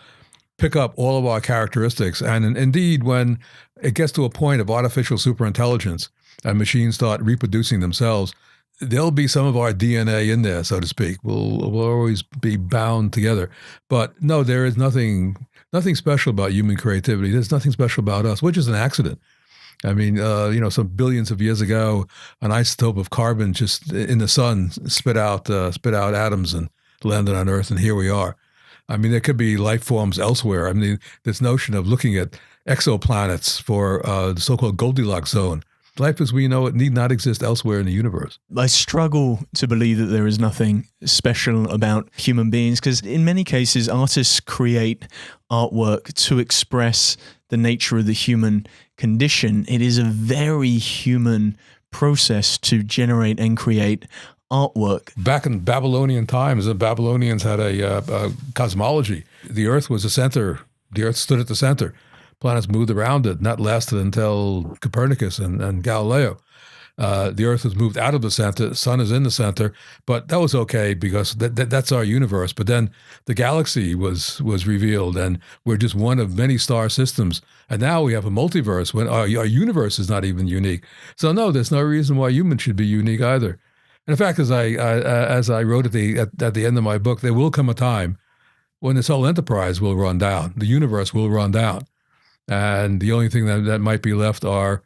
pick up all of our characteristics. And indeed, when it gets to a point of artificial superintelligence and machines start reproducing themselves, there'll be some of our DNA in there, so to speak. We'll always be bound together. But no, there is nothing special about human creativity. There's nothing special about us, which is an accident. I mean, some billions of years ago, an isotope of carbon just in the sun spit out atoms and landed on Earth, and here we are. I mean, there could be life forms elsewhere. I mean, this notion of looking at exoplanets for the so-called Goldilocks zone. Life as we know it need not exist elsewhere in the universe. I struggle to believe that there is nothing special about human beings because in many cases, artists create artwork to express the nature of the human condition. It is a very human process to generate and create artwork. Back in Babylonian times, the Babylonians had a cosmology. The Earth was the center. The Earth stood at the center. Planets moved around it, and that lasted until Copernicus and Galileo. The Earth was moved out of the center, the sun is in the center, but that was okay because that's our universe. But then the galaxy was revealed, and we're just one of many star systems. And now we have a multiverse when our universe is not even unique. So no, there's no reason why humans should be unique either. And in fact, as I wrote at the end of my book, there will come a time when this whole enterprise will run down. The universe will run down. And the only thing that might be left are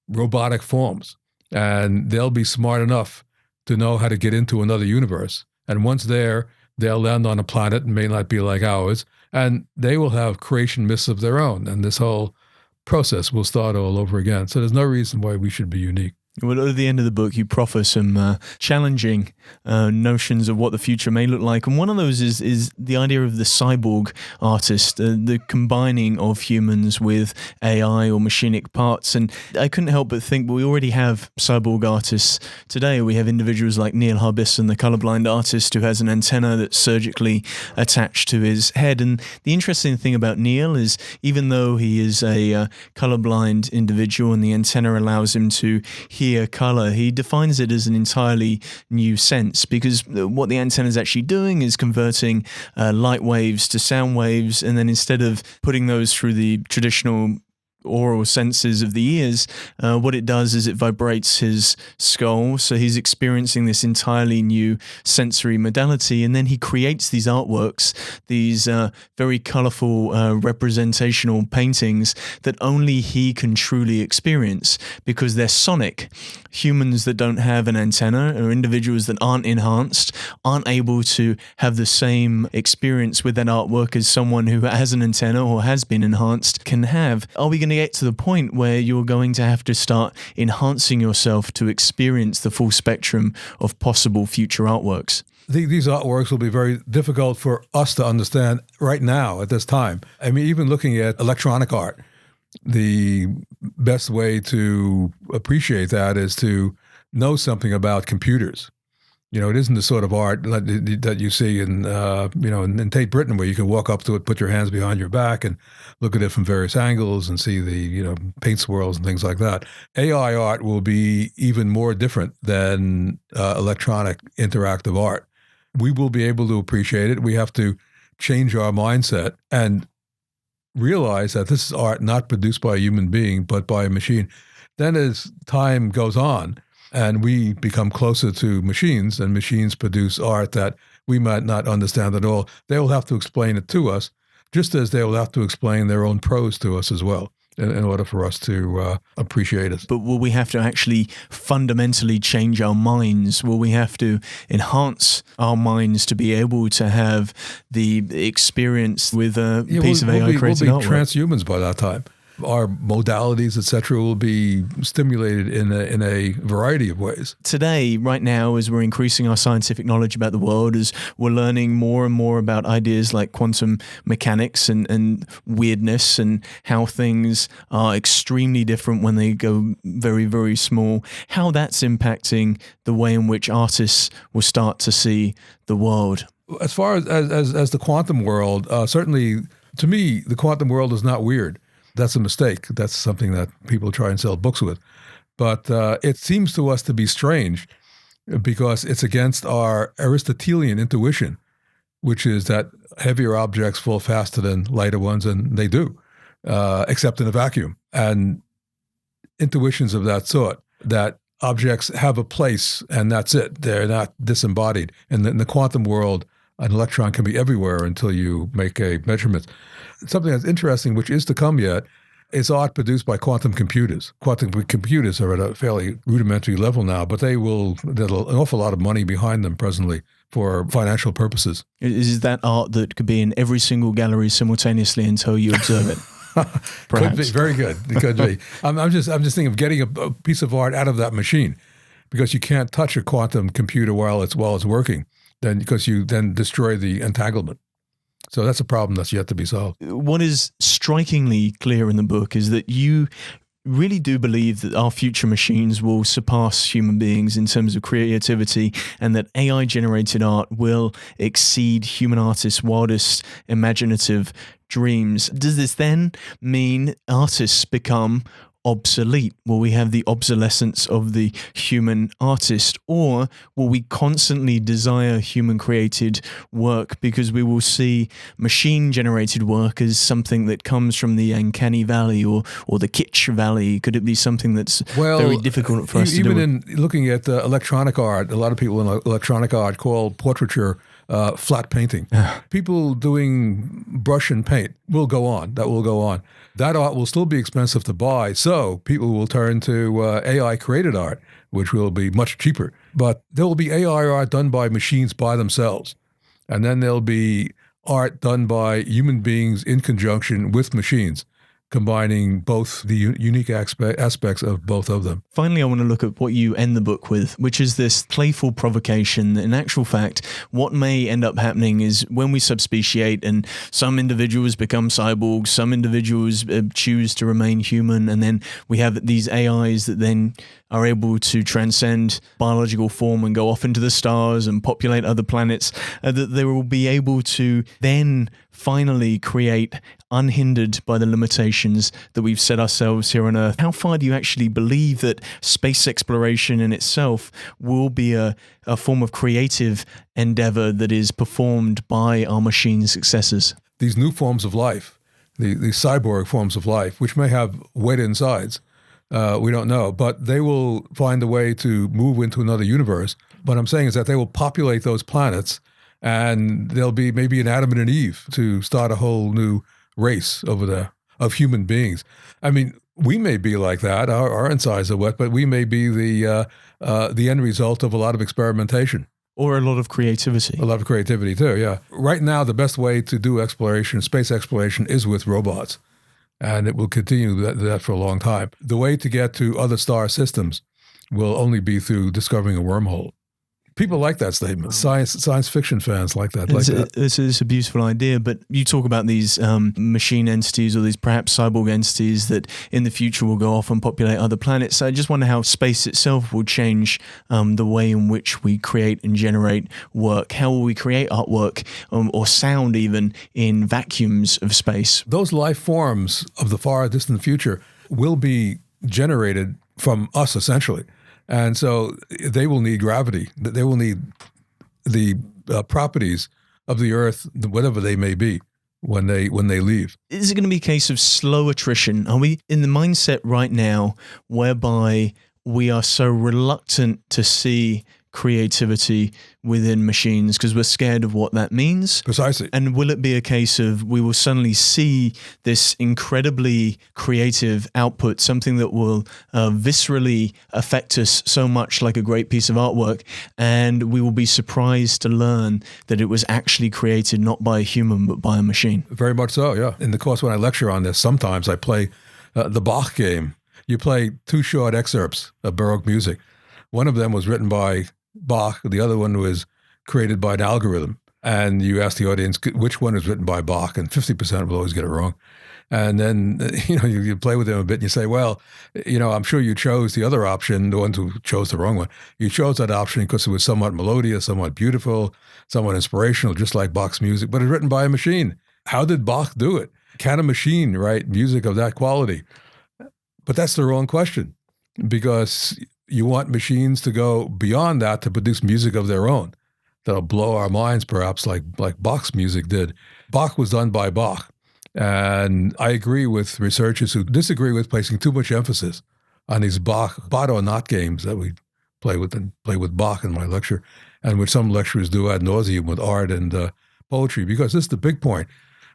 robotic forms. And they'll be smart enough to know how to get into another universe. And once there, they'll land on a planet, may not be like ours, and they will have creation myths of their own. And this whole process will start all over again. So there's no reason why we should be unique. Well, at the end of the book, you proffer some challenging notions of what the future may look like. And one of those is the idea of the cyborg artist, the combining of humans with AI or machinic parts. And I couldn't help but think, well, we already have cyborg artists today. We have individuals like Neil Harbisson, the colorblind artist who has an antenna that's surgically attached to his head. And the interesting thing about Neil is even though he is a colorblind individual and the antenna allows him to hear color, he defines it as an entirely new sense because what the antenna is actually doing is converting light waves to sound waves, and then instead of putting those through the traditional aural senses of the ears, what it does is it vibrates his skull, so he's experiencing this entirely new sensory modality, and then he creates these artworks, these very colorful representational paintings that only he can truly experience because they're sonic. Humans that don't have an antenna or individuals that aren't enhanced aren't able to have the same experience with that artwork as someone who has an antenna or has been enhanced can have. Are we going to get to the point where you're going to have to start enhancing yourself to experience the full spectrum of possible future artworks? These artworks will be very difficult for us to understand right now at this time. I mean, even looking at electronic art, the best way to appreciate that is to know something about computers. You know, it isn't the sort of art that you see in, in Tate Britain, where you can walk up to it, put your hands behind your back, and look at it from various angles and see the, paint swirls and things like that. AI art will be even more different than electronic interactive art. We will be able to appreciate it. We have to change our mindset and realize that this is art not produced by a human being, but by a machine. Then as time goes on, and we become closer to machines, and machines produce art that we might not understand at all, they will have to explain it to us, just as they will have to explain their own prose to us as well, in order for us to appreciate it. But will we have to actually fundamentally change our minds? Will we have to enhance our minds to be able to have the experience with a piece of AI created artwork? We'll be transhumans by that time. Our modalities, etc., will be stimulated in a variety of ways. Today, right now, as we're increasing our scientific knowledge about the world, as we're learning more and more about ideas like quantum mechanics and weirdness and how things are extremely different when they go very, very small, how that's impacting the way in which artists will start to see the world. As far as the quantum world, certainly to me, the quantum world is not weird. That's a mistake. That's something that people try and sell books with. But it seems to us to be strange because it's against our Aristotelian intuition, which is that heavier objects fall faster than lighter ones, and they do, except in a vacuum. And intuitions of that sort, that objects have a place and that's it. They're not disembodied. And in the quantum world, an electron can be everywhere until you make a measurement. Something that's interesting, which is to come yet, is art produced by quantum computers. Quantum computers are at a fairly rudimentary level now, but there's an awful lot of money behind them presently for financial purposes. Is that art that could be in every single gallery simultaneously until you observe it? Could be. Very good. It could be. I'm just thinking of getting a piece of art out of that machine, because you can't touch a quantum computer while it's working, because you then destroy the entanglement. So that's a problem that's yet to be solved. What is strikingly clear in the book is that you really do believe that our future machines will surpass human beings in terms of creativity, and that AI-generated art will exceed human artists' wildest imaginative dreams. Does this then mean artists become obsolete? Will we have the obsolescence of the human artist, or will we constantly desire human created work because we will see machine generated work as something that comes from the uncanny valley or the kitsch valley? Could it be something that's very difficult for us to do? Even in looking at electronic art, a lot of people in electronic art call portraiture flat painting. People doing brush and paint will go on. That will go on. That art will still be expensive to buy, so people will turn to AI-created art, which will be much cheaper. But there will be AI art done by machines by themselves, and then there'll be art done by human beings in conjunction with machines, combining both the unique aspects of both of them. Finally, I want to look at what you end the book with, which is this playful provocation. In actual fact, what may end up happening is when we subspeciate and some individuals become cyborgs, some individuals choose to remain human, and then we have these AIs that then are able to transcend biological form and go off into the stars and populate other planets, that they will be able to then finally create unhindered by the limitations that we've set ourselves here on Earth. How far do you actually believe that space exploration in itself will be a form of creative endeavor that is performed by our machine successors? These new forms of life, the cyborg forms of life, which may have wet insides, we don't know, but they will find a way to move into another universe. What I'm saying is that they will populate those planets, and there'll be maybe an Adam and an Eve to start a whole new race over there of human beings. I mean, we may be like that. Our insides are wet, but we may be the end result of a lot of experimentation. Or a lot of creativity. A lot of creativity too, yeah. Right now, the best way to do exploration, space exploration, is with robots. And it will continue that for a long time. The way to get to other star systems will only be through discovering a wormhole. People like that statement. Science fiction fans like that. It's a beautiful idea, but you talk about these machine entities or these perhaps cyborg entities that in the future will go off and populate other planets. So I just wonder how space itself will change the way in which we create and generate work. How will we create artwork or sound even in vacuums of space? Those life forms of the far distant future will be generated from us, essentially. And so they will need gravity. They will need the properties of the Earth, whatever they may be, when they leave. Is it going to be a case of slow attrition? Are we in the mindset right now whereby we are so reluctant to see creativity within machines because we're scared of what that means? Precisely. And will it be a case of we will suddenly see this incredibly creative output, something that will viscerally affect us so much like a great piece of artwork, and we will be surprised to learn that it was actually created not by a human but by a machine? Very much so, yeah. In the course when I lecture on this, sometimes I play the Bach game. You play 2 short excerpts of Baroque music. One of them was written by Bach. The other one was created by an algorithm. And you ask the audience which one is written by Bach, and 50% will always get it wrong. And then, you play with them a bit and you say, well, I'm sure you chose the other option, the ones who chose the wrong one. You chose that option because it was somewhat melodious, somewhat beautiful, somewhat inspirational, just like Bach's music, but it's written by a machine. How did Bach do it? Can a machine write music of that quality? But that's the wrong question, because you want machines to go beyond that to produce music of their own that'll blow our minds, perhaps like Bach's music did. Bach was done by Bach. And I agree with researchers who disagree with placing too much emphasis on these Bach or not games that we play with Bach in my lecture, and which some lecturers do ad nauseum with art and poetry, because this is the big point.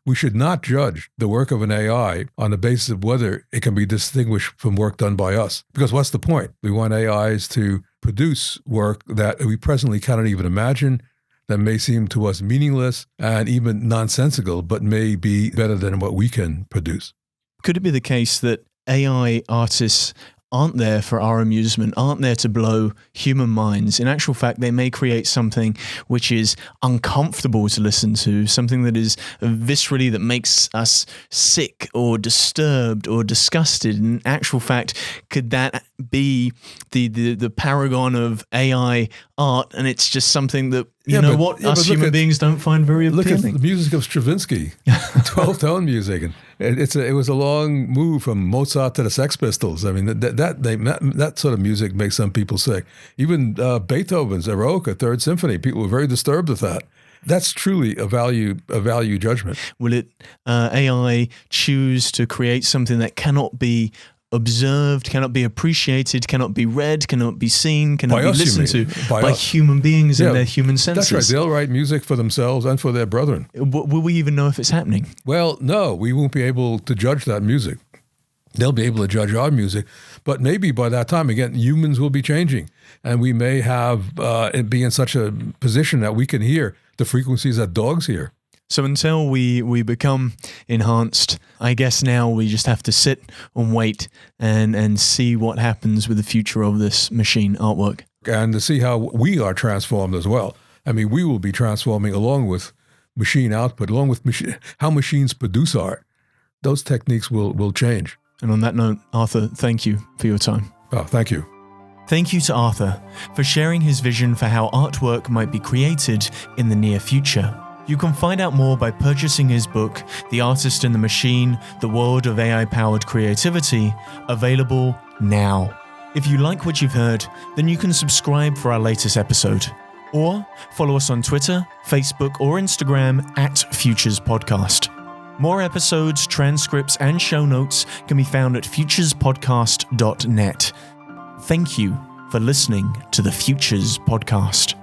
We should not judge the work of an AI on the basis of whether it can be distinguished from work done by us. Because what's the point? We want AIs to produce work that we presently cannot even imagine, that may seem to us meaningless and even nonsensical, but may be better than what we can produce. Could it be the case that AI artists aren't there for our amusement, aren't there to blow human minds? In actual fact, they may create something which is uncomfortable to listen to, something that is viscerally, that makes us sick or disturbed or disgusted. In actual fact, could that be the paragon of AI art, and it's just something that us human beings don't find very appealing? Look at the music of Stravinsky, 12-tone music, and it was a long move from Mozart to the Sex Pistols. I mean, that sort of music makes some people sick. Even Beethoven's Eroica, Third Symphony, people were very disturbed with that. That's truly a value judgment. Will it AI choose to create something that cannot be observed, cannot be appreciated, cannot be read, cannot be seen, cannot be listened to by human beings and their human senses? That's right. They'll write music for themselves and for their brethren. Will we even know if it's happening? Well, no, we won't be able to judge that music. They'll be able to judge our music, but maybe by that time, again, humans will be changing, and we may have it be in such a position that we can hear the frequencies that dogs hear. So until we become enhanced, I guess now we just have to sit and wait and see what happens with the future of this machine artwork. And to see how we are transformed as well. I mean, we will be transforming along with machine output, along with how machines produce art. Those techniques will change. And on that note, Arthur, thank you for your time. Oh, thank you. Thank you to Arthur for sharing his vision for how artwork might be created in the near future. You can find out more by purchasing his book, The Artist and the Machine, The World of AI-Powered Creativity, available now. If you like what you've heard, then you can subscribe for our latest episode. Or follow us on Twitter, Facebook, or Instagram @FuturesPodcast. More episodes, transcripts, and show notes can be found at futurespodcast.net. Thank you for listening to the Futures Podcast.